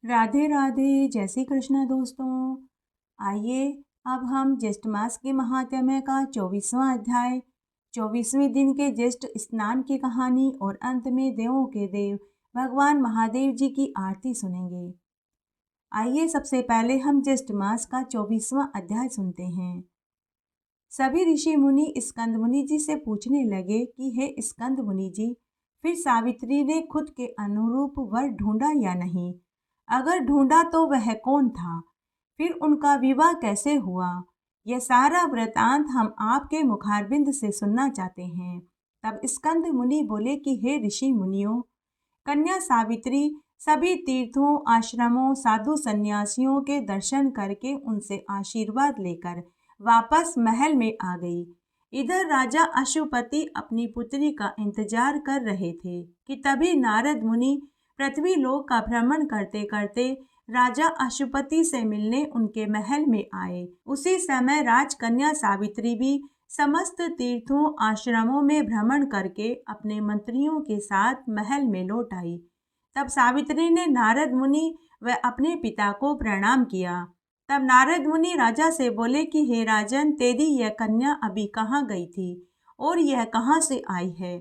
राधे राधे, जय श्री कृष्ण दोस्तों। आइए अब हम ज्येष्ठ मास के महात्म्य का 24वां अध्याय 24वें दिन के ज्येष्ठ स्नान की कहानी और अंत में देवों के देव भगवान महादेव जी की आरती सुनेंगे। आइए सबसे पहले हम ज्येष्ठ मास का 24वां अध्याय सुनते हैं। सभी ऋषि मुनि स्कंद मुनि जी से पूछने लगे कि हे स्कंद मुनि जी, फिर सावित्री ने खुद के अनुरूप वर ढूंढा या नहीं? अगर ढूंढा तो वह कौन था? फिर उनका विवाह कैसे हुआ? यह सारा वृतांत हम आपके मुखारबिंद से सुनना चाहते हैं। तब स्कंद मुनि बोले कि हे ऋषि मुनियों, कन्या सावित्री सभी तीर्थों, आश्रमों, साधु सन्यासियों के दर्शन करके उनसे आशीर्वाद लेकर वापस महल में आ गई। इधर राजा अशुपति अपनी पुत्री का इंतजार कर रहे थे कि तभी नारद मुनि पृथ्वी लोक का भ्रमण करते करते राजा अशुपति से मिलने उनके महल में आए। उसी समय राजकन्या सावित्री भी समस्त तीर्थों, आश्रमों में भ्रमण करके अपने मंत्रियों के साथ महल में लौट आई। तब सावित्री ने नारद मुनि व अपने पिता को प्रणाम किया। तब नारद मुनि राजा से बोले कि हे राजन, तेरी यह कन्या अभी कहाँ गई थी और यह कहाँ से आई है,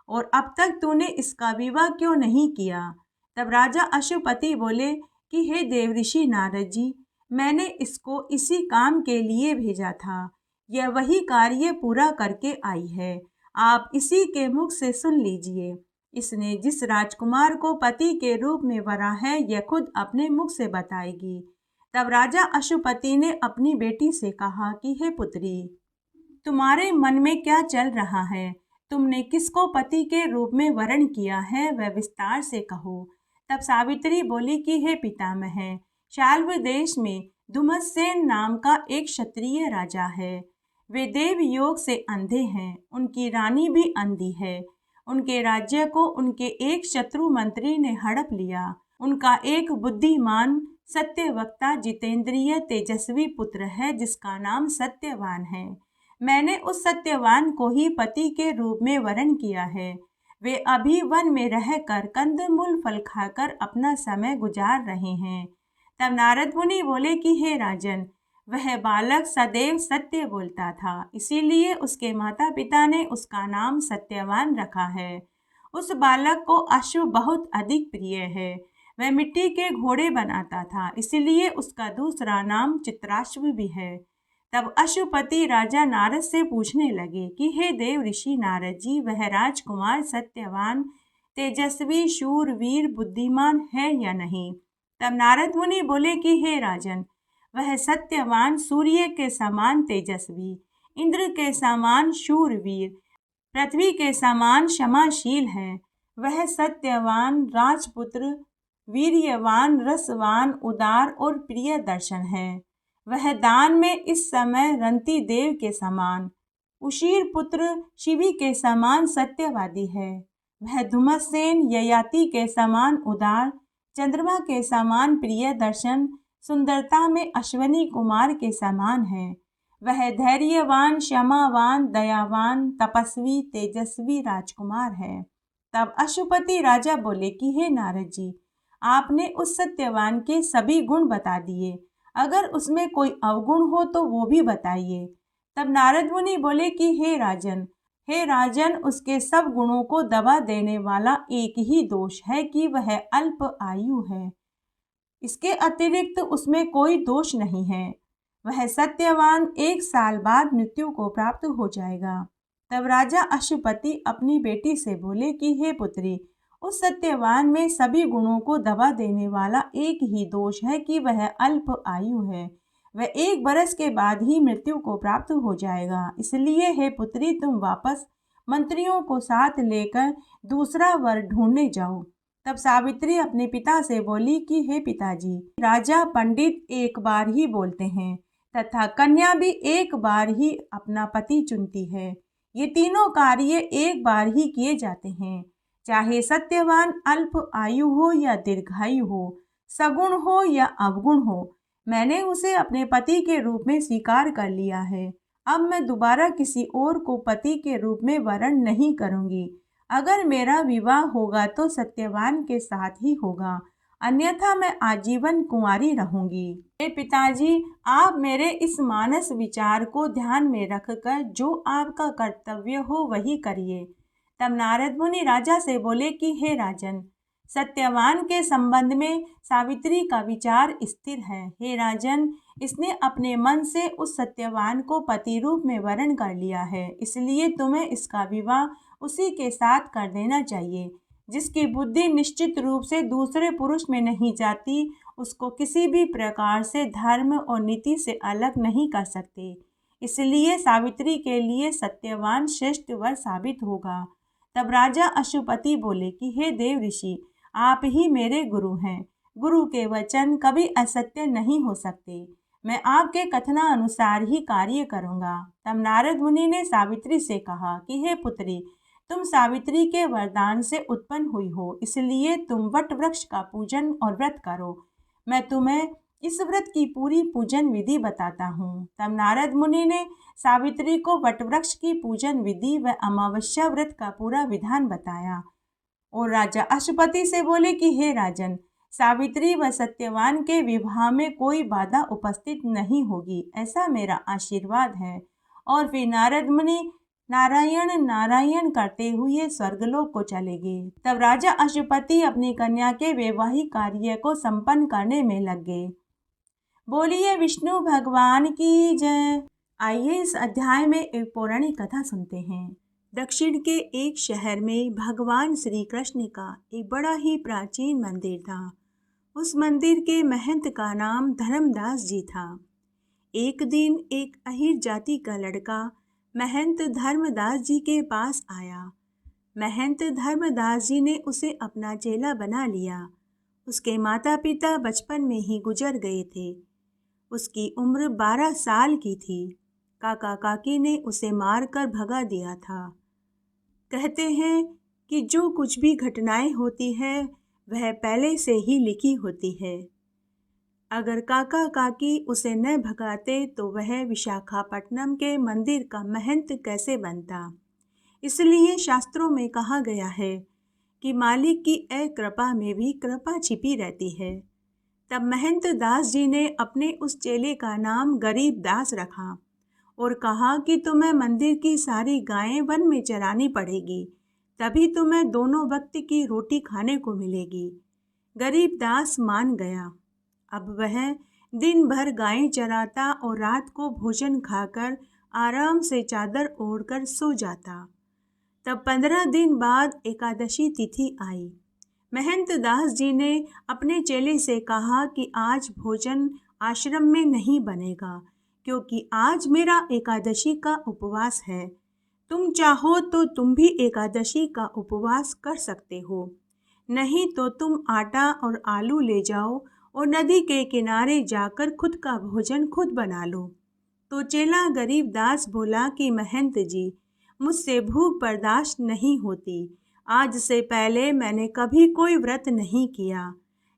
और अब तक तूने इसका विवाह क्यों नहीं किया? तब राजा अशुपति बोले कि हे देवऋषि नारद जी, मैंने इसको इसी काम के लिए भेजा था। यह वही कार्य पूरा करके आई है। आप इसी के मुख से सुन लीजिए। इसने जिस राजकुमार को पति के रूप में वरा है, यह खुद अपने मुख से बताएगी। तब राजा अशुपति ने अपनी बेटी से कहा कि हे पुत्री, तुम्हारे मन में क्या चल रहा है? तुमने किसको पति के रूप में वरण किया है, वह विस्तार से कहो। तब सावित्री बोली कि हे पितामह, शाल्व देश में धुमत्सेन नाम का एक क्षत्रिय राजा है। वे देव योग से अंधे हैं, उनकी रानी भी अंधी है। उनके राज्य को उनके एक शत्रु मंत्री ने हड़प लिया। उनका एक बुद्धिमान, सत्यवक्ता, जितेंद्रिय, तेजस्वी पुत्र है जिसका नाम सत्यवान है। मैंने उस सत्यवान को ही पति के रूप में वरण किया है। वे अभी वन में रहकर कंदमूल फल खाकर अपना समय गुजार रहे हैं। तब नारद मुनि बोले कि हे राजन, वह बालक सदैव सत्य बोलता था, इसीलिए उसके माता पिता ने उसका नाम सत्यवान रखा है। उस बालक को अश्व बहुत अधिक प्रिय है। वह मिट्टी के घोड़े बनाता था, इसलिए उसका दूसरा नाम चित्राश्व भी है। तब अशुपति राजा नारद से पूछने लगे कि हे देव ऋषि नारद जी, वह राजकुमार सत्यवान, तेजस्वी, शूरवीर, बुद्धिमान है या नहीं? तब नारद मुनि बोले कि हे राजन, वह सत्यवान, सूर्य के समान तेजस्वी, इंद्र के समान शूरवीर, पृथ्वी के समान क्षमाशील है। वह सत्यवान, राजपुत्र, वीर्यवान, रसवान, उदार और प्रिय दर्शन है। वह दान में इस समय रंती देव के समान, उशीर पुत्र, शिवी के समान सत्यवादी है। वह धुमसेन, ययाति के समान उदार, चंद्रमा के समान प्रिय दर्शन, सुंदरता में अश्वनी कुमार के समान है। वह धैर्यवान, क्षमावान, दयावान, तपस्वी, तेजस्वी राजकुमार है। तब अशुपति राजा बोले कि हे नारद जी, आपने उस सत्यवान के सभी गुण बता दिए, अगर उसमें कोई अवगुण हो तो वो भी बताइए। तब नारद मुनि बोले कि हे राजन, उसके सब गुणों को दबा देने वाला एक ही दोष है कि वह अल्प आयु है। इसके अतिरिक्त उसमें कोई दोष नहीं है। वह सत्यवान 1 साल बाद मृत्यु को प्राप्त हो जाएगा। तब राजा अशुपति अपनी बेटी से बोले कि हे पुत्री, उस सत्यवान में सभी गुणों को दबा देने वाला एक ही दोष है कि वह अल्प आयु है। वह 1 बरस के बाद ही मृत्यु को प्राप्त हो जाएगा। इसलिए हे पुत्री, तुम वापस मंत्रियों को साथ लेकर दूसरा वर ढूंढने जाओ। तब सावित्री अपने पिता से बोली कि हे पिताजी, राजा पंडित एक बार ही बोलते हैं तथा कन्या भी एक बार ही अपना पति चुनती है। ये तीनों कार्य एक बार ही किए जाते हैं, चाहे सत्यवान अल्प आयु हो या दीर्घायु हो, सगुण हो या अवगुण हो। मैंने उसे अपने पति के रूप में स्वीकार कर लिया है। अब मैं दोबारा किसी और को पति के रूप में वरण नहीं करूंगी। अगर मेरा विवाह होगा तो सत्यवान के साथ ही होगा, अन्यथा मैं आजीवन कुंवारी रहूंगी। हे पिताजी, आप मेरे इस मानस विचार को ध्यान में रखकर जो आपका कर्तव्य हो वही करिए। तब नारद मुनि राजा से बोले कि हे राजन, सत्यवान के संबंध में सावित्री का विचार स्थिर है। हे राजन, इसने अपने मन से उस सत्यवान को पति रूप में वरण कर लिया है, इसलिए तुम्हें इसका विवाह उसी के साथ कर देना चाहिए। जिसकी बुद्धि निश्चित रूप से दूसरे पुरुष में नहीं जाती, उसको किसी भी प्रकार से धर्म और नीति से अलग नहीं कर सकते। इसलिए सावित्री के लिए सत्यवान श्रेष्ठ वर साबित होगा। तब राजा अश्वपति बोले कि हे देव ऋषि, आप ही मेरे गुरु हैं। गुरु के वचन कभी असत्य नहीं हो सकते। मैं आपके कथनानुसार ही कार्य करूँगा। तब नारद मुनि ने सावित्री से कहा कि हे पुत्री, तुम सावित्री के वरदान से उत्पन्न हुई हो, इसलिए तुम वट वृक्ष का पूजन और व्रत करो। मैं तुम्हें इस व्रत की पूरी पूजन विधि बताता हूँ। तब नारद मुनि ने सावित्री को वट वृक्ष की पूजन विधि व अमावस्या व्रत का पूरा विधान बताया और राजा अश्वपति से बोले कि हे राजन, सावित्री व सत्यवान के विवाह में कोई बाधा उपस्थित नहीं होगी, ऐसा मेरा आशीर्वाद है। और फिर नारद मुनि नारायण नारायण करते हुए स्वर्गलोक को चले गए। तब राजा अश्वपति अपनी कन्या के वैवाहिक कार्य को संपन्न करने में लग गए। बोलिए विष्णु भगवान की जय। आइए इस अध्याय में एक पौराणिक कथा सुनते हैं। दक्षिण के एक शहर में भगवान श्री कृष्ण का एक बड़ा ही प्राचीन मंदिर था। उस मंदिर के महंत का नाम धर्मदास जी था। एक दिन एक अहीर जाति का लड़का महंत धर्मदास जी के पास आया। महंत धर्मदास जी ने उसे अपना चेला बना लिया। उसके माता पिता बचपन में ही गुजर गए थे। उसकी उम्र 12 साल की थी। काका काकी ने उसे मारकर भगा दिया था। कहते हैं कि जो कुछ भी घटनाएं होती है वह पहले से ही लिखी होती है। अगर काका काकी उसे न भगाते तो वह विशाखापट्टनम के मंदिर का महंत कैसे बनता। इसलिए शास्त्रों में कहा गया है कि मालिक की अकृपा में भी कृपा छिपी रहती है। तब महंत दास जी ने अपने उस चेले का नाम गरीब दास रखा और कहा कि तुम्हें मंदिर की सारी गायें वन में चरानी पड़ेगी, तभी तुम्हें दोनों वक्त की रोटी खाने को मिलेगी। गरीब दास मान गया। अब वह दिन भर गायें चराता और रात को भोजन खाकर आराम से चादर ओढ़कर सो जाता। तब 15 दिन बाद एकादशी तिथि आई। महंत दास जी ने अपने चेले से कहा कि आज भोजन आश्रम में नहीं बनेगा, क्योंकि आज मेरा एकादशी का उपवास है। तुम चाहो तो तुम भी एकादशी का उपवास कर सकते हो, नहीं तो तुम आटा और आलू ले जाओ और नदी के किनारे जाकर खुद का भोजन खुद बना लो। तो चेला गरीब दास बोला कि महंत जी, मुझसे भूख बर्दाश्त नहीं होती। आज से पहले मैंने कभी कोई व्रत नहीं किया,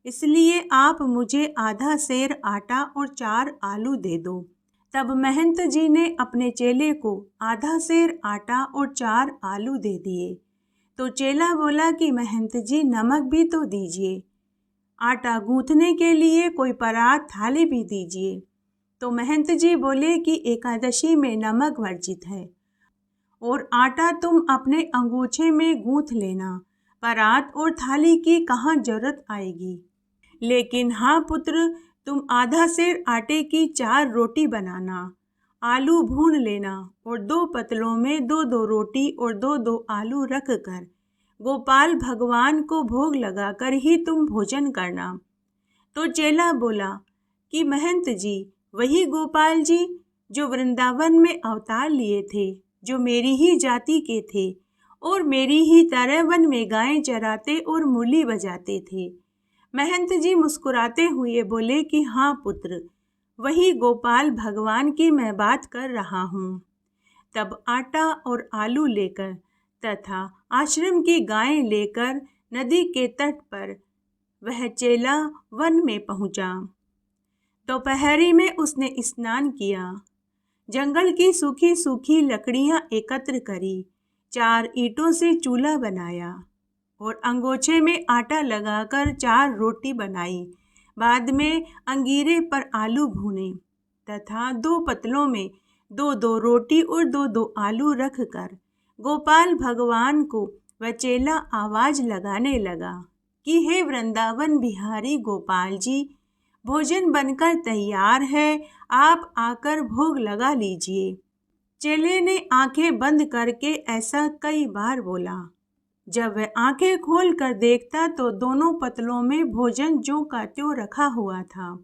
इसलिए आप मुझे आधा सेर आटा और 4 आलू दे दो। तब महंत जी ने अपने चेले को आधा सेर आटा और 4 आलू दे दिए। तो चेला बोला कि महंत जी, नमक भी तो दीजिए, आटा गूंथने के लिए कोई परात थाली भी दीजिए। तो महंत जी बोले कि एकादशी में नमक वर्जित है और आटा तुम अपने अंगूछे में गूंथ लेना, परात और थाली की कहाँ जरूरत आएगी। लेकिन हाँ पुत्र, तुम आधा सेर आटे की 4 रोटी बनाना, आलू भून लेना और 2 पतलों में 2-2 रोटी और 2-2 आलू रख कर गोपाल भगवान को भोग लगाकर ही तुम भोजन करना। तो चेला बोला कि महंत जी, वही गोपाल जी जो वृंदावन में अवतार लिए थे, जो मेरी ही जाति के थे और मेरी ही तरह वन में गायें चराते और मुरली बजाते थे। महंत जी मुस्कुराते हुए बोले कि हाँ पुत्र, वही गोपाल भगवान की मैं बात कर रहा हूँ। तब आटा और आलू लेकर तथा आश्रम की गायें लेकर नदी के तट पर वह चेला वन में पहुँचा। दोपहरी में उसने स्नान किया, जंगल की सूखी सूखी लकड़ियाँ एकत्र करी, 4 ईंटों से चूल्हा बनाया, और अंगोछे में आटा लगाकर 4 रोटी बनाई। बाद में अंगीरे पर आलू भूने तथा 2 पतलों में 2-2 रोटी और 2-2 आलू रखकर गोपाल भगवान को वह चेला आवाज लगाने लगा कि हे वृंदावन बिहारी गोपाल जी, भोजन बनकर तैयार है, आप आकर भोग लगा लीजिए। चेले ने आंखें बंद करके ऐसा कई बार बोला। जब वह आंखें खोल कर देखता तो दोनों पतलों में भोजन ज्यों का त्यों रखा हुआ था।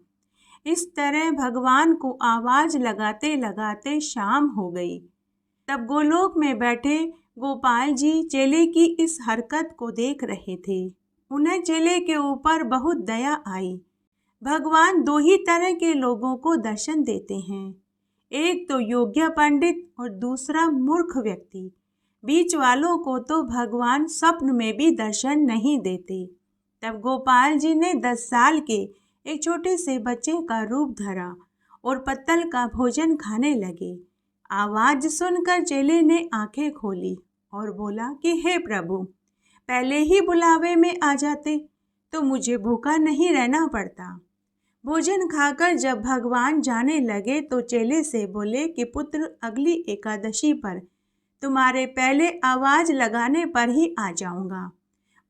इस तरह भगवान को आवाज लगाते लगाते शाम हो गई। तब गोलोक में बैठे गोपाल जी चेले की इस हरकत को देख रहे थे। उन्हें चेले के ऊपर बहुत दया आई। भगवान 2 ही तरह के लोगों को दर्शन देते हैं, एक तो योग्य पंडित और दूसरा मूर्ख व्यक्ति। बीच वालों को तो भगवान स्वप्न में भी दर्शन नहीं देते। तब गोपाल जी ने 10 साल के एक छोटे से बच्चे का रूप धरा और पत्तल का भोजन खाने लगे। आवाज सुनकर चेले ने आंखें खोली और बोला कि हे प्रभु, पहले ही बुलावे में आ जाते तो मुझे भूखा नहीं रहना पड़ता। भोजन खाकर जब भगवान जाने लगे तो चेले से बोले कि पुत्र, अगली एकादशी पर तुम्हारे पहले आवाज लगाने पर ही आ जाऊंगा,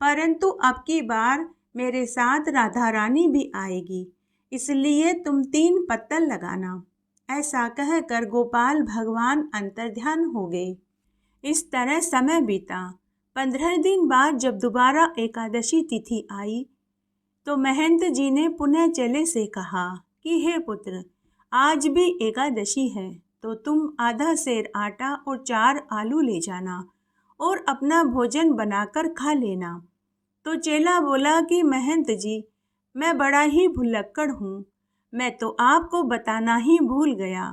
परंतु अब की बार मेरे साथ राधा रानी भी आएगी, इसलिए तुम 3 पत्तल लगाना। ऐसा कहकर गोपाल भगवान अंतर्ध्यान हो गए। इस तरह समय बीता। 15 दिन बाद जब दोबारा एकादशी तिथि आई तो महंत जी ने पुनः चेले से कहा कि हे पुत्र, आज भी एकादशी है तो तुम आधा सेर आटा और 4 आलू ले जाना और अपना भोजन बनाकर खा लेना। तो चेला बोला कि महंत जी, मैं बड़ा ही भुलक्कड़ हूँ, मैं तो आपको बताना ही भूल गया।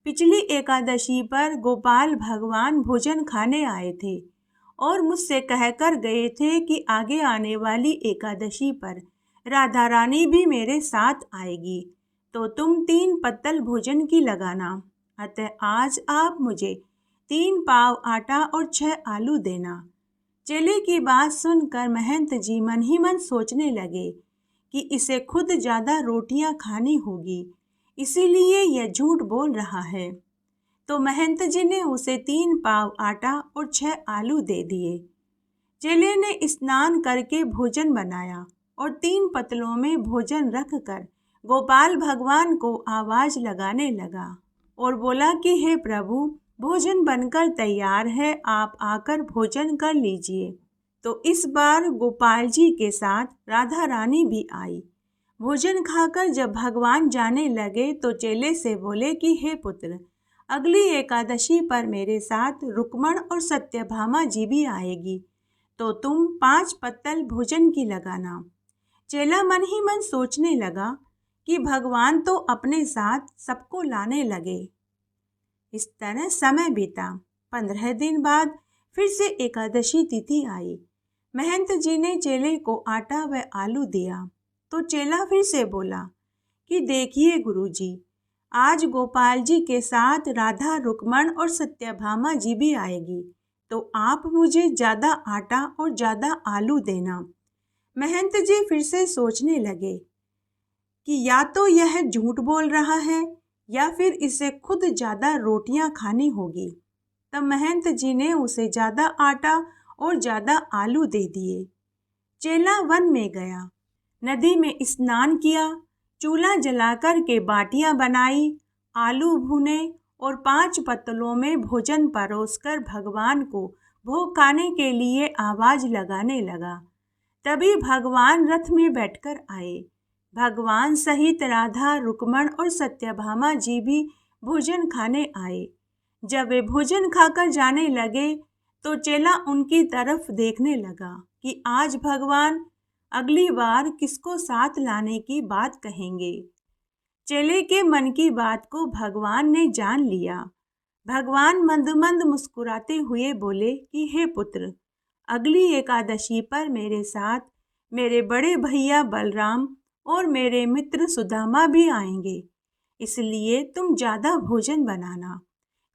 पिछली एकादशी पर गोपाल भगवान भोजन खाने आए थे और मुझसे कहकर गए थे कि आगे आने वाली एकादशी पर राधा रानी भी मेरे साथ आएगी, तो तुम 3 पत्तल भोजन की लगाना। अतः आज आप मुझे 3 पाव आटा और 6 आलू देना। चेले की बात सुनकर महंत जी मन ही मन सोचने लगे कि इसे खुद ज़्यादा रोटियां खानी होगी, इसीलिए यह झूठ बोल रहा है। तो महंत जी ने उसे 3 पाव आटा और 6 आलू दे दिए। चेले ने स्नान करके भोजन बनाया और 3 पतलों में भोजन रखकर गोपाल भगवान को आवाज लगाने लगा और बोला कि हे प्रभु, भोजन बनकर तैयार है, आप आकर भोजन कर लीजिए। तो इस बार गोपाल जी के साथ राधा रानी भी आई। भोजन खाकर जब भगवान जाने लगे तो चेले से बोले कि हे पुत्र, अगली एकादशी पर मेरे साथ रुक्मण और सत्यभामा जी भी आएगी, तो तुम 5 पत्तल भोजन की लगाना। चेला मन ही मन सोचने लगा कि भगवान तो अपने साथ सबको लाने लगे। इस तरह समय बीता। 15 दिन बाद फिर से एकादशी तिथि आई। महंत जी ने चेले को आटा व आलू दिया तो चेला फिर से बोला कि देखिए गुरुजी, आज गोपाल जी के साथ राधा रुक्मण और सत्यभामा जी भी आएगी, तो आप मुझे ज़्यादा आटा और ज़्यादा आलू देना। महंत जी फिर से सोचने लगे कि या तो यह झूठ बोल रहा है या फिर इसे खुद ज़्यादा रोटियां खानी होगी। तब महंत जी ने उसे ज़्यादा आटा और ज़्यादा आलू दे दिए। चेला वन में गया, नदी में स्नान किया, चूल्हा जलाकर के बाटियां बनाई, आलू भुने और 5 पत्तलों में भोजन परोसकर भगवान को भोग खाने के लिए आवाज लगाने लगा। तभी भगवान रथ में बैठकर आए। भगवान सहित राधा रुक्मण और सत्यभामा जी भी भोजन खाने आए। जब वे भोजन खाकर जाने लगे तो चेला उनकी तरफ देखने लगा कि आज भगवान अगली बार किसको साथ लाने की बात कहेंगे। चेले के मन की बात को भगवान ने जान लिया। भगवान मंद मंद मुस्कुराते हुए बोले कि हे पुत्र, अगली एकादशी पर मेरे साथ मेरे बड़े भैया बलराम और मेरे मित्र सुदामा भी आएंगे, इसलिए तुम ज़्यादा भोजन बनाना।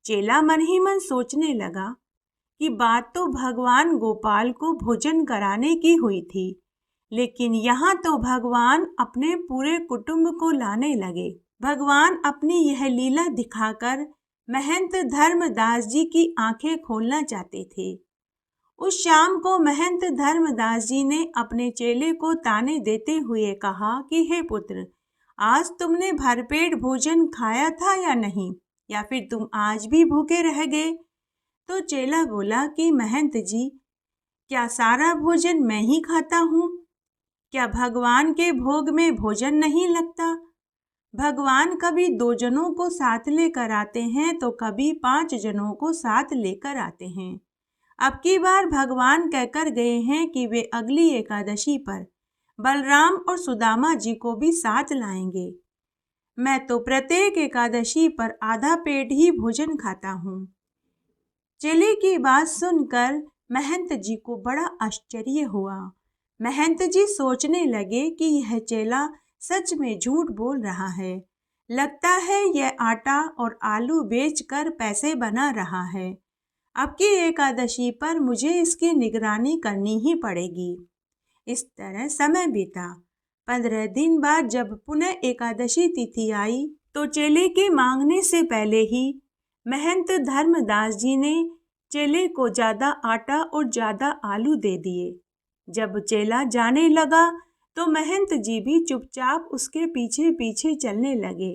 चेला मन ही मन सोचने लगा कि बात तो भगवान गोपाल को भोजन कराने की हुई थी, लेकिन यहाँ तो भगवान अपने पूरे कुटुंब को लाने लगे। भगवान अपनी यह लीला दिखाकर महंत धर्मदास जी की आंखें खोलना चाहते थे। उस शाम को महंत धर्मदास जी ने अपने चेले को ताने देते हुए कहा कि हे पुत्र, आज तुमने भरपेट भोजन खाया था या नहीं, या फिर तुम आज भी भूखे रह गए। तो चेला बोला कि महंत जी, क्या सारा भोजन मैं ही खाता हूँ? क्या भगवान के भोग में भोजन नहीं लगता? भगवान कभी 2 जनों को साथ लेकर आते हैं तो कभी 5 जनों को साथ लेकर आते हैं। अब की बार भगवान कहकर गए हैं कि वे अगली एकादशी पर बलराम और सुदामा जी को भी साथ लाएंगे। मैं तो प्रत्येक एकादशी पर आधा पेट ही भोजन खाता हूँ। चेले की बात सुनकर महंत जी को बड़ा आश्चर्य हुआ। महंत जी सोचने लगे कि यह चेला सच में झूठ बोल रहा है। लगता है यह आटा और आलू बेचकर पैसे बना रहा है। अब की एकादशी पर मुझे इसकी निगरानी करनी ही पड़ेगी। इस तरह समय बीता। 15 दिन बाद जब पुनः एकादशी तिथि आई तो चेले के मांगने से पहले ही महंत धर्मदास जी ने चेले को ज्यादा आटा और ज्यादा आलू दे दिए। जब चेला जाने लगा तो महंत जी भी चुपचाप उसके पीछे पीछे चलने लगे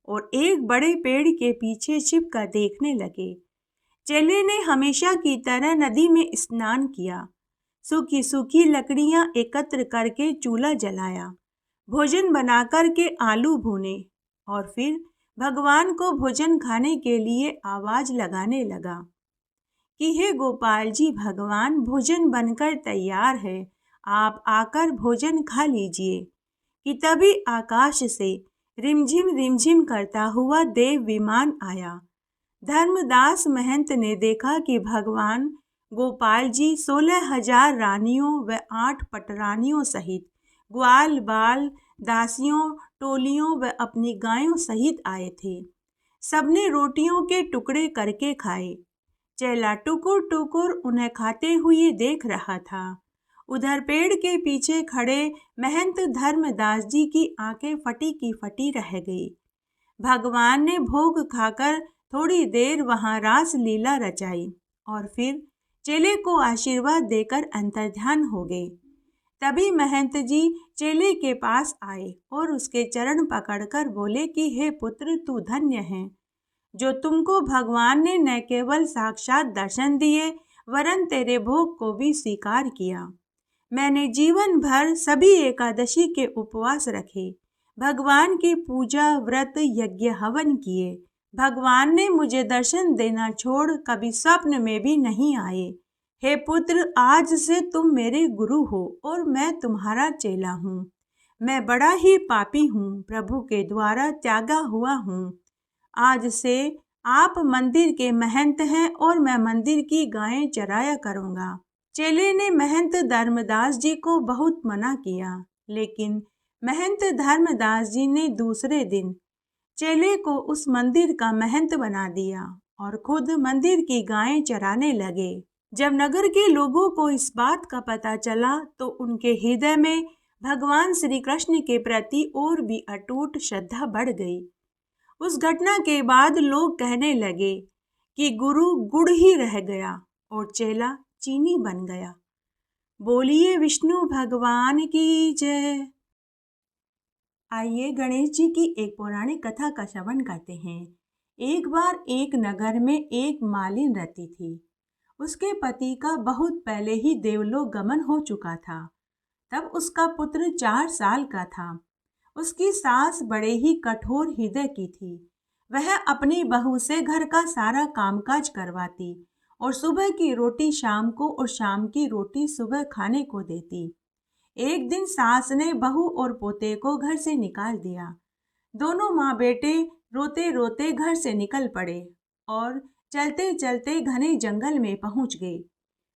और एक बड़े पेड़ के पीछे छिपकर देखने लगे। चेले ने हमेशा की तरह नदी में स्नान किया, सूखी सूखी लकड़ियां एकत्र करके चूल्हा जलाया, भोजन बनाकर के आलू भूने और फिर भगवान को भोजन खाने के लिए आवाज लगाने लगा कि हे गोपाल जी, भगवान भोजन बनकर तैयार है, आप आकर भोजन खा लीजिए। कि तभी आकाश से रिमझिम करता हुआ देव विमान आया। धर्मदास महंत ने देखा कि भगवान गोपाल जी 16,000 रानियों व 8 पटरानियों सहित ग्वाल बाल दासियों टोलियों व अपनी गायों सहित आए थे। सबने रोटियों के टुकड़े करके खाए। चेला टुकुर टुकुर उन्हें खाते हुए देख रहा था। उधर पेड़ के पीछे खड़े महंत धर्मदास जी की आंखें फटी की फटी रह गई। भगवान ने भोग खाकर थोड़ी देर वहां रास लीला रचाई और फिर चेले को आशीर्वाद देकर अंतर्ध्यान हो गए। तभी महंत जी चेले के पास आए और उसके चरण पकड़कर बोले कि हे पुत्र, तू धन्य है जो तुमको भगवान ने न केवल साक्षात दर्शन दिए वरन तेरे भोग को भी स्वीकार किया। मैंने जीवन भर सभी एकादशी के उपवास रखे, भगवान की पूजा व्रत यज्ञ हवन किए। भगवान ने मुझे दर्शन देना छोड़ कभी स्वप्न में भी नहीं आए। हे पुत्र, आज से तुम मेरे गुरु हो और मैं तुम्हारा चेला हूँ। मैं बड़ा ही पापी हूँ, प्रभु के द्वारा त्यागा हुआ हूँ। आज से आप मंदिर के महंत हैं और मैं मंदिर की गायें चराया करूँगा। चेले ने महंत धर्मदास जी को बहुत मना किया, लेकिन महंत धर्मदास जी ने दूसरे दिन चेले को उस मंदिर का महंत बना दिया और खुद मंदिर की गायें चराने लगे। जब नगर के लोगों को इस बात का पता चला तो उनके हृदय में भगवान श्री कृष्ण के प्रति और भी अटूट श्रद्धा बढ़ गई। उस घटना के बाद लोग कहने लगे कि गुरु गुड़ ही रह गया और चेला चीनी बन गया। बोलिए विष्णु भगवान की जय। आइए गणेश जी की एक पौराणिक कथा का श्रवण करते हैं। एक बार एक नगर में एक मालिन रहती थी। उसके पति का बहुत पहले ही देवलोक गमन हो चुका था। तब उसका पुत्र 4 साल का था। उसकी सास बड़े ही कठोर हृदय की थी। वह अपनी बहू से घर का सारा कामकाज करवाती और सुबह की रोटी शाम को और शाम की रोटी सुबह खाने को देती। एक दिन सास ने बहू और पोते को घर से निकाल दिया। दोनों माँ बेटे रोते रोते घर से निकल पड़े और चलते चलते घने जंगल में पहुंच गए।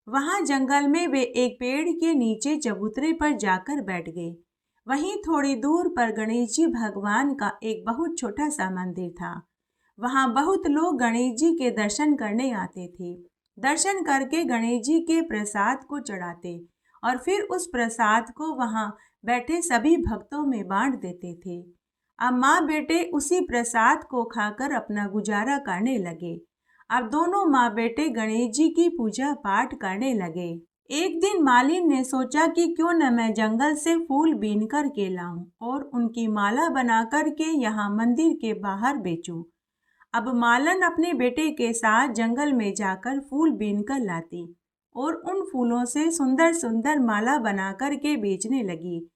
वहां जंगल में वे एक पेड़ के नीचे चबूतरे पर जाकर बैठ गए। वहीं थोड़ी दूर पर गणेश जी भगवान का एक बहुत छोटा सा मंदिर था। वहां बहुत लोग गणेश जी के दर्शन करने आते थे। दर्शन करके गणेश जी के प्रसाद को चढ़ाते और फिर उस प्रसाद को वहां बैठे सभी भक्तों में बांट देते थे। अब माँ बेटे उसी प्रसाद को खाकर अपना गुजारा करने लगे। अब दोनों माँ बेटे गणेश जी की पूजा पाठ करने लगे। एक दिन मालिन ने सोचा कि क्यों न मैं जंगल से फूल बीन कर के लाऊं और उनकी माला बना कर के यहाँ मंदिर के बाहर बेचूं। अब मालन अपने बेटे के साथ जंगल में जाकर फूल बीन कर लाती और उन फूलों से सुंदर सुंदर माला बना कर के बेचने लगी।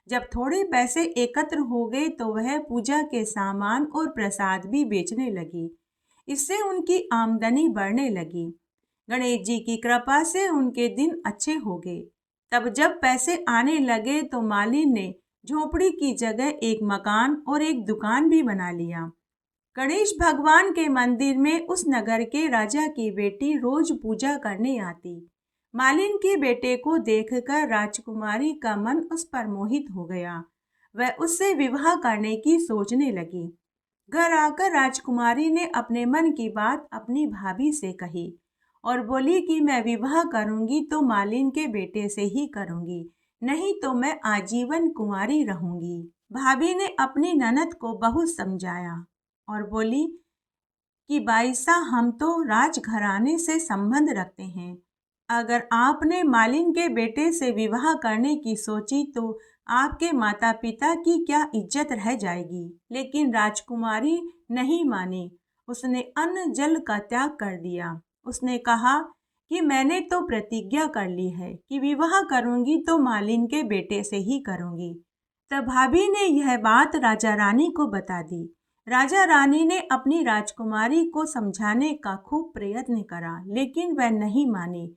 जब थोड़े पैसे एकत्र हो गए तो वह पूजा के सामान और प्रसाद भी बेचने लगी। इससे उनकी आमदनी बढ़ने लगी। गणेश जी की कृपा से उनके दिन अच्छे हो गए। तब जब पैसे आने लगे तो मालिन ने झोपड़ी की जगह एक मकान और एक दुकान भी बना लिया। गणेश भगवान के मंदिर में उस नगर के राजा की बेटी रोज पूजा करने आती। मालिन के बेटे को देखकर राजकुमारी का मन उस पर मोहित हो गया। वह उससे विवाह करने की सोचने लगी। घर आकर राजकुमारी ने अपने मन की बात अपनी भाभी से कही और बोली कि मैं विवाह करूंगी तो मालिन के बेटे से ही करूंगी, नहीं तो मैं आजीवन कुंवारी रहूंगी। भाभी ने अपनी ननद को बहुत समझाया और बोली कि बाईसा, हम तो राजघराने से संबंध रखते हैं। अगर आपने मालिन के बेटे से विवाह करने की सोची तो आपके माता पिता की क्या इज्जत रह जाएगी। लेकिन राजकुमारी नहीं मानी। उसने अन्न जल का त्याग कर दिया। उसने कहा कि मैंने तो प्रतिज्ञा कर ली है कि विवाह करूंगी तो मालिन के बेटे से ही करूंगी। तब भाभी ने यह बात राजा रानी को बता दी। राजा रानी ने अपनी राजकुमारी को समझाने का खूब प्रयत्न करा, लेकिन वह नहीं मानी।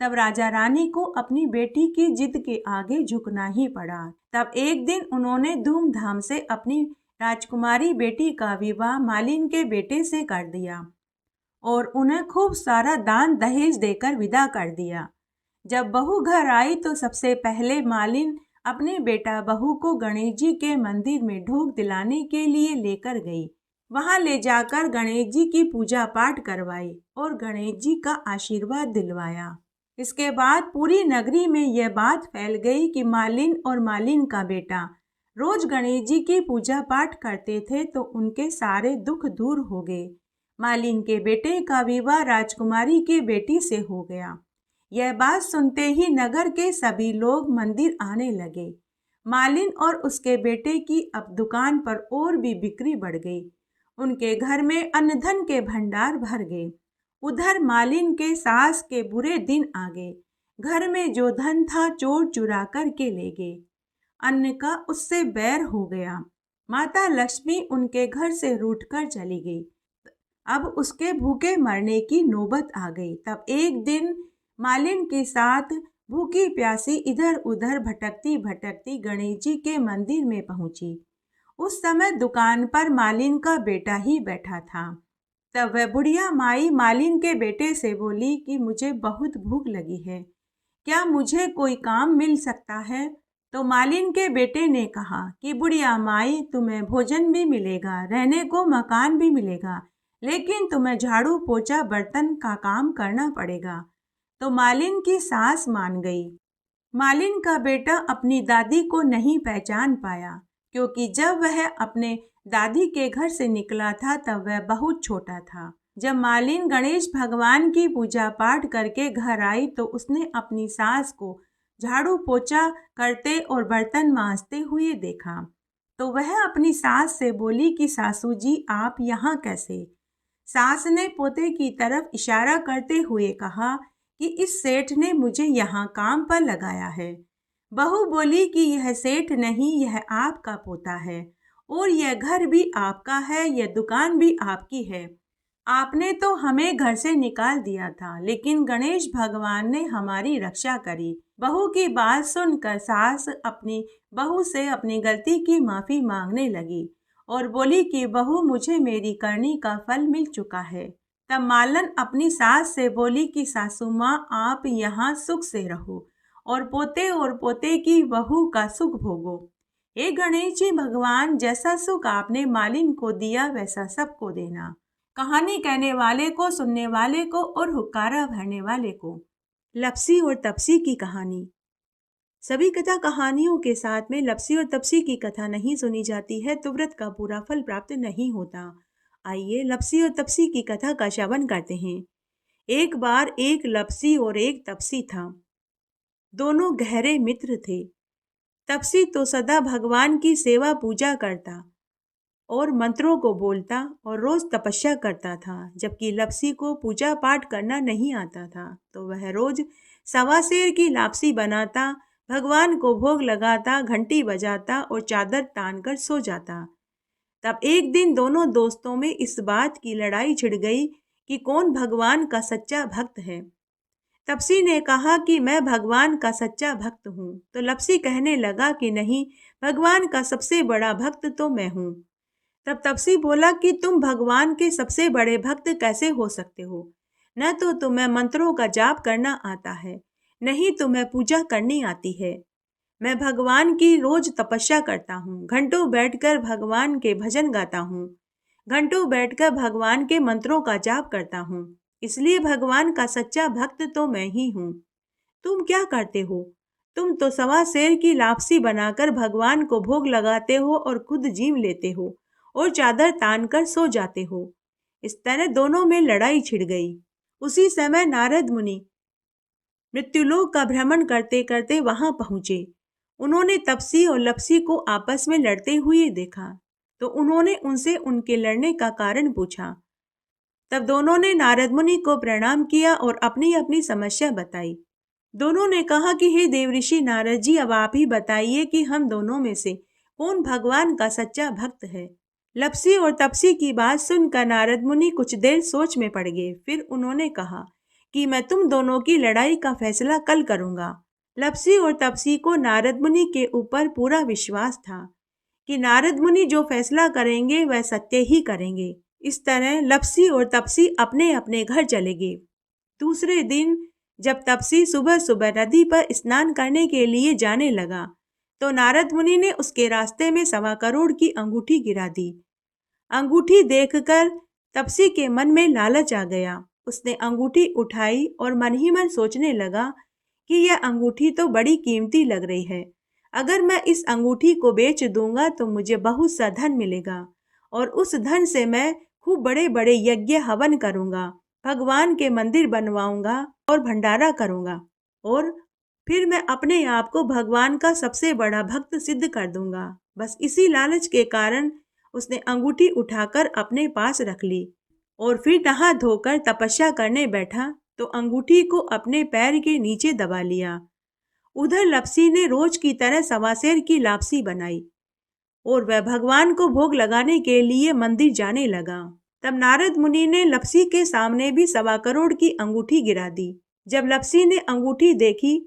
तब राजा रानी को अपनी बेटी की जिद के आगे झुकना ही पड़ा। तब एक दिन उन्होंने धूमधाम से अपनी राजकुमारी बेटी का विवाह मालिन के बेटे से कर दिया और उन्हें खूब सारा दान दहेज देकर विदा कर दिया। जब बहू घर आई तो सबसे पहले मालिन अपने बेटा बहू को गणेश जी के मंदिर में ढोक दिलाने के लिए लेकर गई। वहां ले जाकर गणेश जी की पूजा पाठ करवाई और गणेश जी का आशीर्वाद दिलवाया। इसके बाद पूरी नगरी में यह बात फैल गई कि मालिन और मालिन का बेटा रोज गणेश जी की पूजा पाठ करते थे तो उनके सारे दुख दूर हो गए। मालिन के बेटे का विवाह राजकुमारी की बेटी से हो गया। यह बात सुनते ही नगर के सभी लोग मंदिर आने लगे। मालिन और उसके बेटे की अब दुकान पर और भी बिक्री बढ़ गई। उनके घर में अन्न धन के भंडार भर गए। उधर मालिन के सास के बुरे दिन आ गए। घर में जो धन था चोर चुरा कर के ले गए। अन्न का उससे बैर हो गया। माता लक्ष्मी उनके घर से रूठकर चली गई। अब उसके भूखे मरने की नौबत आ गई। तब एक दिन मालिन के साथ भूखी प्यासी इधर उधर भटकती भटकती गणेश जी के मंदिर में पहुंची। उस समय दुकान पर मालिन का बेटा ही बैठा था। तब वह बुढ़िया माई मालिन के बेटे से बोली कि मुझे बहुत भूख लगी है, क्या मुझे कोई काम मिल सकता है? तो मालिन के बेटे ने कहा कि बुढ़िया माई, तुम्हें भोजन भी मिलेगा, रहने को मकान भी मिलेगा, लेकिन तुम्हें झाड़ू पोछा बर्तन का काम करना पड़ेगा। तो मालिन की सास मान गई। मालिन का बेटा अपनी दादी को नहीं पहचान पाया, क्योंकि जब वह अपने दादी के घर से निकला था तब वह बहुत छोटा था। जब मालिन गणेश भगवान की पूजा पाठ करके घर आई तो उसने अपनी सास को झाड़ू पोछा करते और बर्तन मांजते हुए देखा। तो वह अपनी सास से बोली कि सासू जी, आप यहाँ कैसे? सास ने पोते की तरफ इशारा करते हुए कहा कि इस सेठ ने मुझे यहाँ काम पर लगाया है। बहू बोली कि यह सेठ नहीं, यह आपका पोता है और यह घर भी आपका है, यह दुकान भी आपकी है। आपने तो हमें घर से निकाल दिया था, लेकिन गणेश भगवान ने हमारी रक्षा करी। बहू की बात सुनकर सास अपनी बहू से अपनी गलती की माफी मांगने लगी और बोली कि बहू, मुझे मेरी करनी का फल मिल चुका है। तब मालन अपनी सास से बोली कि सासू माँ, आप यहाँ सुख से रहो और पोते की बहू का सुख भोगो। हे गणेश जी भगवान, जैसा सुख आपने मालिन को दिया वैसा सबको देना। कहानी कहने वाले को, सुनने वाले को और हुक्कारा भरने वाले को। लप्सी और तपसी की कहानी। सभी कथा कहानियों के साथ में लप्सी और तपसी की कथा नहीं सुनी जाती है तो व्रत का पूरा फल प्राप्त नहीं होता। आइए लप्सी और तपसी की कथा का श्रवण करते हैं। एक बार एक लप्सी और एक तपसी था। दोनों गहरे मित्र थे। तपसी तो सदा भगवान की सेवा पूजा करता और मंत्रों को बोलता और रोज तपस्या करता था, जबकि लप्सी को पूजा पाठ करना नहीं आता था। तो वह रोज सवा सेर की लापसी बनाता, भगवान को भोग लगाता, घंटी बजाता और चादर तान कर सो जाता। तब एक दिन दोनों दोस्तों में इस बात की लड़ाई छिड़ गई कि कौन भगवान का सच्चा भक्त है। तपसी ने कहा कि मैं भगवान का सच्चा भक्त हूँ, तो लप्सी कहने लगा कि नहीं, भगवान का सबसे बड़ा भक्त तो मैं हूँ। तब तपसी बोला कि तुम भगवान के सबसे बड़े भक्त कैसे हो सकते हो? न तो तुम्हें मंत्रों का जाप करना आता है, नहीं तुम्हें पूजा करनी आती है। मैं भगवान की रोज तपस्या करता हूँ, घंटों बैठकर भगवान के भजन गाता हूँ, घंटों बैठकर भगवान के मंत्रों का जाप करता हूँ, इसलिए भगवान का सच्चा भक्त तो मैं ही हूँ। तुम क्या करते हो? तुम तो सवा सेर की लापसी बनाकर भगवान को भोग लगाते हो और खुद जीव लेते हो और चादर तान कर सो जाते हो। इस तरह दोनों में लड़ाई छिड़ गई। उसी समय नारद मुनि मृत्युलोक का भ्रमण करते करते वहां पहुंचे। उन्होंने तपसी और लप्सी को आपस में लड़ते हुए देखा, तो उन्होंने उनसे उनके लड़ने का कारण पूछा। तब दोनों ने नारद मुनि को प्रणाम किया और अपनी अपनी समस्या बताई। दोनों ने कहा कि हे देवऋषि नारद जी, अब आप ही बताइए कि हम दोनों में से कौन भगवान का सच्चा भक्त है। लप्सी और तपसी की बात सुनकर नारद मुनि कुछ देर सोच में पड़ गए। फिर उन्होंने कहा कि मैं तुम दोनों की लड़ाई का फैसला कल करूंगा। लप्सी और तपसी को नारद मुनि के ऊपर पूरा विश्वास था कि नारद मुनि जो फैसला करेंगे वह सत्य ही करेंगे। इस तरह लप्सी और तपसी अपने अपने घर चले गए। दूसरे दिन जब तपसी सुबह सुबह नदी पर स्नान करने के लिए जाने लगा, तो नारद मुनि ने उसके रास्ते में 1.25 करोड़ की अंगूठी गिरा दी। अंगूठी देखकर तपसी के मन में लालच आ गया। उसने अंगूठी उठाई और मन ही मन सोचने लगा कि यह अंगूठी तो बड़ी कीमती लग रही है। अगर मैं इस अंगूठी को बेच दूंगा तो मुझे बहुत सा धन मिलेगा और उस धन से मैं खूब बड़े बड़े यज्ञ हवन करूंगा, भगवान के मंदिर बनवाऊंगा और भंडारा करूंगा और फिर मैं अपने आप को भगवान का सबसे बड़ा भक्त सिद्ध कर दूंगा। बस इसी लालच के कारण उसने अंगूठी उठाकर अपने पास रख ली और फिर नहा धोकर तपस्या करने बैठा तो अंगूठी को अपने पैर के नीचे दबा लिया। उधर लप्सी ने रोज की तरह 1.25 सेर की लापसी बनाई और वह भगवान को भोग लगाने के लिए मंदिर जाने लगा। तब नारद मुनि ने लप्सी के सामने भी 1.25 करोड़ की अंगूठी गिरा दी। जब लप्सी ने अंगूठी देखी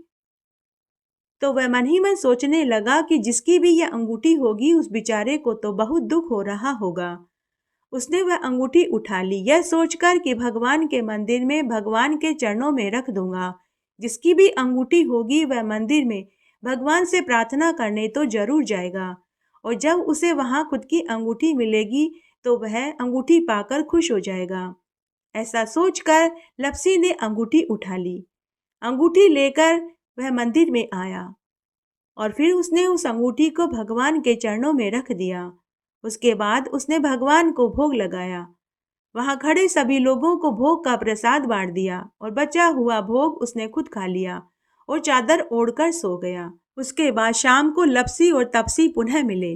तो वह मन ही मन सोचने लगा कि जिसकी भी यह अंगूठी होगी उस बेचारे को तो बहुत दुख हो रहा होगा। उसने वह अंगूठी उठा ली, यह सोचकर कि भगवान के मंदिर में भगवान के चरणों में रख दूंगा। जिसकी भी अंगूठी होगी वह मंदिर में भगवान से प्रार्थना करने तो जरूर जाएगा और जब उसे वहां खुद की अंगूठी मिलेगी तो वह अंगूठी पाकर खुश हो जाएगा। ऐसा सोचकर लप्सी ने अंगूठी उठा ली। अंगूठी लेकर वह मंदिर में आया और फिर उसने उस अंगूठी को भगवान के चरणों में रख दिया। उसके बाद उसने भगवान को भोग लगाया। वहां खड़े सभी लोगों को भोग का प्रसाद बांट दिया और बचा हुआ भोग उसने खुद खा लिया और चादर ओढ़कर सो गया। उसके बाद शाम को लप्सी और तपसी पुनः मिले।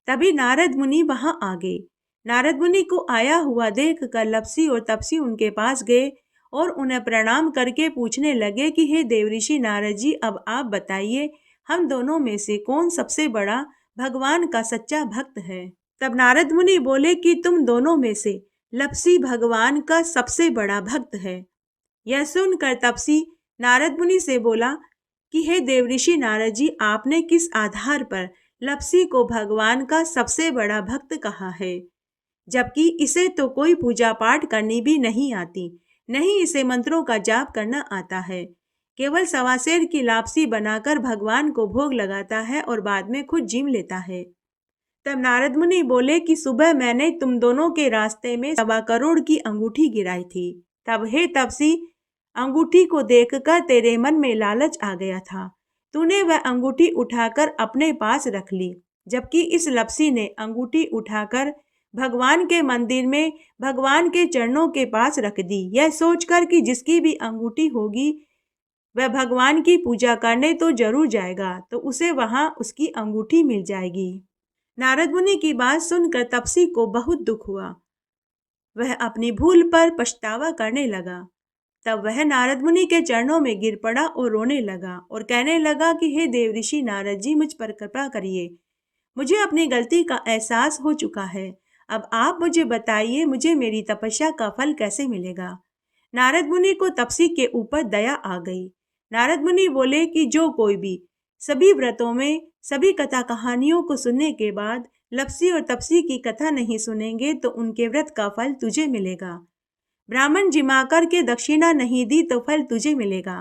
तभी नारद मुनि वहां आ गए। नारद मुनि को आया हुआ देखकर लप्सी और तपसी उनके पास गए और उन्हें प्रणाम करके पूछने लगे कि हे देवऋषि नारद जी, अब आप बताइए हम दोनों में से कौन सबसे बड़ा भगवान का सच्चा भक्त है। तब नारद मुनि बोले कि तुम दोनों में से लप्सी भगवान का सबसे बड़ा भक्त है। यह सुनकर तपसी नारद मुनि से बोला कि हे देवऋषि नारद जी, आपने किस आधार पर लप्सी को भगवान का सबसे बड़ा भक्त कहा है, जबकि इसे तो कोई पूजा पाठ करनी भी नहीं आती, नहीं इसे मंत्रों का जाप करना आता है, केवल 1.25 सेर की लापसी बनाकर भगवान को भोग लगाता है और बाद में खुद जीम लेता है। तब नारद मुनि बोले कि सुबह मैंने तुम दोनों के रास्ते में 1.25 करोड़ की अंगूठी गिराई थी। तब हे तपसी, अंगूठी को देखकर तेरे मन में लालच आ गया था। तूने वह अंगूठी उठाकर अपने पास रख ली, जबकि इस लपसी ने अंगूठी उठाकर भगवान के मंदिर में भगवान के चरणों के पास रख दी, यह सोचकर कि जिसकी भी अंगूठी होगी वह भगवान की पूजा करने तो जरूर जाएगा, तो उसे वहां उसकी अंगूठी मिल जाएगी। नारद मुनि की बात सुनकर तपसी को बहुत दुख हुआ। वह अपनी भूल पर पछतावा करने लगा। तब वह नारद मुनि के चरणों में गिर पड़ा और रोने लगा और कहने लगा कि हे देव ऋषि नारद जी, मुझ पर कृपा करिए। मुझे अपनी गलती का एहसास हो चुका है। अब आप मुझे बताइए, मुझे मेरी तपस्या का फल कैसे मिलेगा। नारद मुनि को तपसी के ऊपर दया आ गई। नारद मुनि बोले कि जो कोई भी सभी व्रतों में सभी कथा कहानियों को सुनने के बाद लपसी और तपसी की कथा नहीं सुनेंगे तो उनके व्रत का फल तुझे मिलेगा। ब्राह्मण जिमा कर के दक्षिणा नहीं दी तो फल तुझे मिलेगा।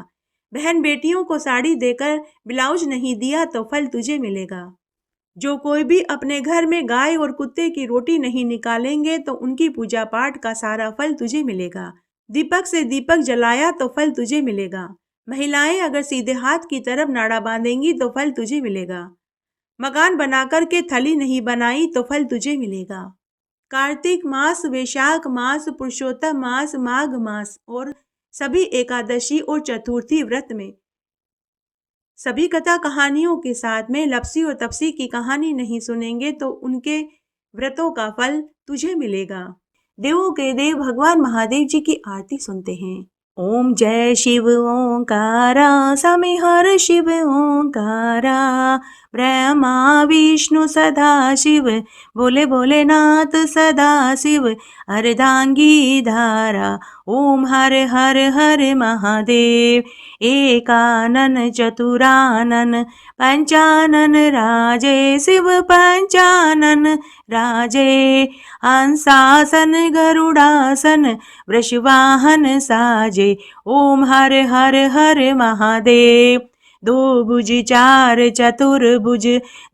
बहन बेटियों को साड़ी देकर ब्लाउज नहीं दिया तो फल तुझे मिलेगा। जो कोई भी अपने घर में गाय और कुत्ते की रोटी नहीं निकालेंगे तो उनकी पूजा पाठ का सारा फल तुझे मिलेगा। दीपक से दीपक जलाया तो फल तुझे मिलेगा। महिलाएं अगर सीधे हाथ की तरफ नाड़ा बांधेंगी तो फल तुझे मिलेगा। मकान बनाकर के थली नहीं बनाई तो फल तुझे मिलेगा। कार्तिक मास, वैशाख मास, पुरुषोत्तम मास, माघ मास और सभी एकादशी और चतुर्थी व्रत में सभी कथा कहानियों के साथ में लपसी और तपसी की कहानी नहीं सुनेंगे तो उनके व्रतों का फल तुझे मिलेगा। देवों के देव भगवान महादेव जी की आरती सुनते हैं। ओम जय शिव ओंकारा, स्वामी हर शिव ओंकारा, ब्रह्मा विष्णु सदा शिव, बोले भोलेनाथ सदा शिव, अर्धांगी धारा, ओम हर हर हर महादेव, एकानन चतुरानन, पंचानन राजे, शिव पंचानन राजे, हंसासन गरुड़ासन, वृषवाहन साजे, ओम हर हर हर महादेव। 2 भुज 4 चतुर्भुज,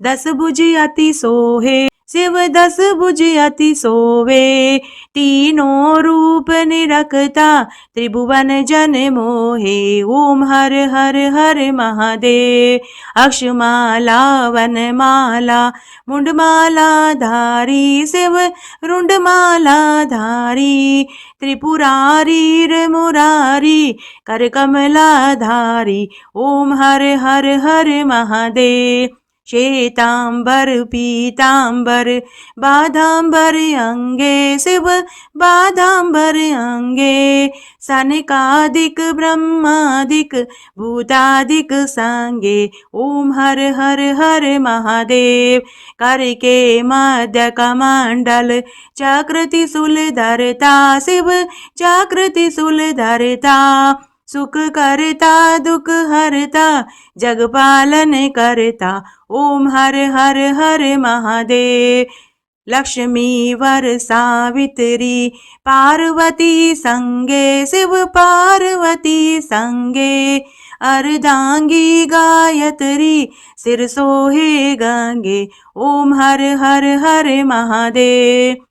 10 भुज अति सोहे, शिव 10 भुज अति सोवे, तीनों रूप निरखता, त्रिभुवन जन मोहे, ओम हर हर हर महादेव। अक्षमाला वनमाला, मुंडमाला धारी, शिव रुंडमाला धारी, त्रिपुरारी मुरारी, कर कमला धारी, ओम हर हर हर महादेव। श्वेतांबर पीतांबर, बाधांबर अंगे, शिव बाधांबर अंगे, सनकादिक ब्रह्मादिक, भूतादिक संगे, ओम हर हर हर महादेव। कर के मध्य कमंडल, चक्र त्रिशूल धरता, शिव चक्र त्रिशूल धरता, सुख करता दुख हरता, जग पालन करता, ओम हर हर हर महादेव। लक्ष्मी वर सावित्री, पार्वती संगे, शिव पार्वती संगे, अर्धांगी गायत्री, सिर सोहे गंगे, ओम हर हर हर महादेव।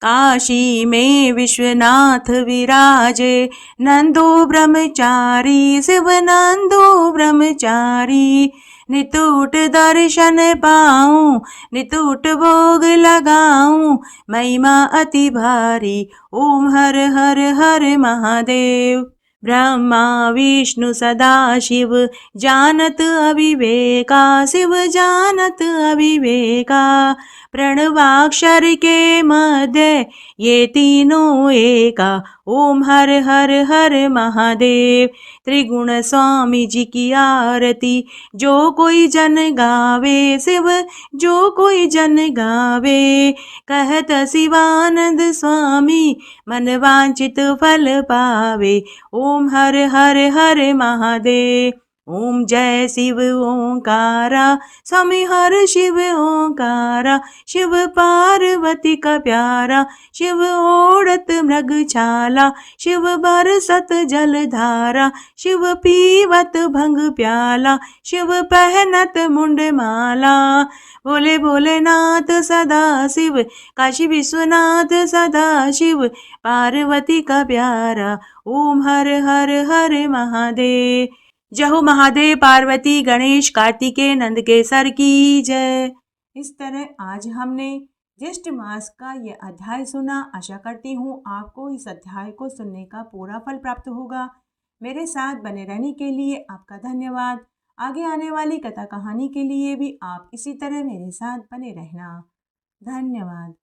काशी में विश्वनाथ विराजे, नंदो ब्रह्मचारी, शिव नंदो ब्रह्मचारी, नितुट दर्शन पाऊं, नितुट भोग लगाऊं, महिमा अति भारी, ओम हर हर हर महादेव। ब्रह्मा विष्णु सदा शिव, जानत अविवेका, शिव जानत अविवेका, प्रणवाक्षर के मध्य ये तीनों एका, ओम हर हर हर महादेव। त्रिगुण स्वामी जी की आरती जो कोई जन गावे, शिव जो कोई जन गावे, कहत शिवानंद स्वामी मन वांछित फल पावे, ओम हर हर हर महादेव। ओम जय शिव ओंकारा, स्वामी हर शिव ओंकारा, शिव पार्वती का प्यारा, शिव ओढ़त मृग छाला, शिव बरसत जलधारा, शिव पीवत भंग प्याला, शिव पहनत मुंड माला। बोले भोलेनाथ सदा शिव, काशी विश्वनाथ सदा शिव, पार्वती का प्यारा, ओम हर हर हर महादेव। जय हो महादेव, पार्वती, गणेश, कार्तिकेय, नंदकेसर की जय। इस तरह आज हमने ज्येष्ठ मास का यह अध्याय सुना। आशा करती हूँ आपको इस अध्याय को सुनने का पूरा फल प्राप्त होगा। मेरे साथ बने रहने के लिए आपका धन्यवाद। आगे आने वाली कथा कहानी के लिए भी आप इसी तरह मेरे साथ बने रहना। धन्यवाद।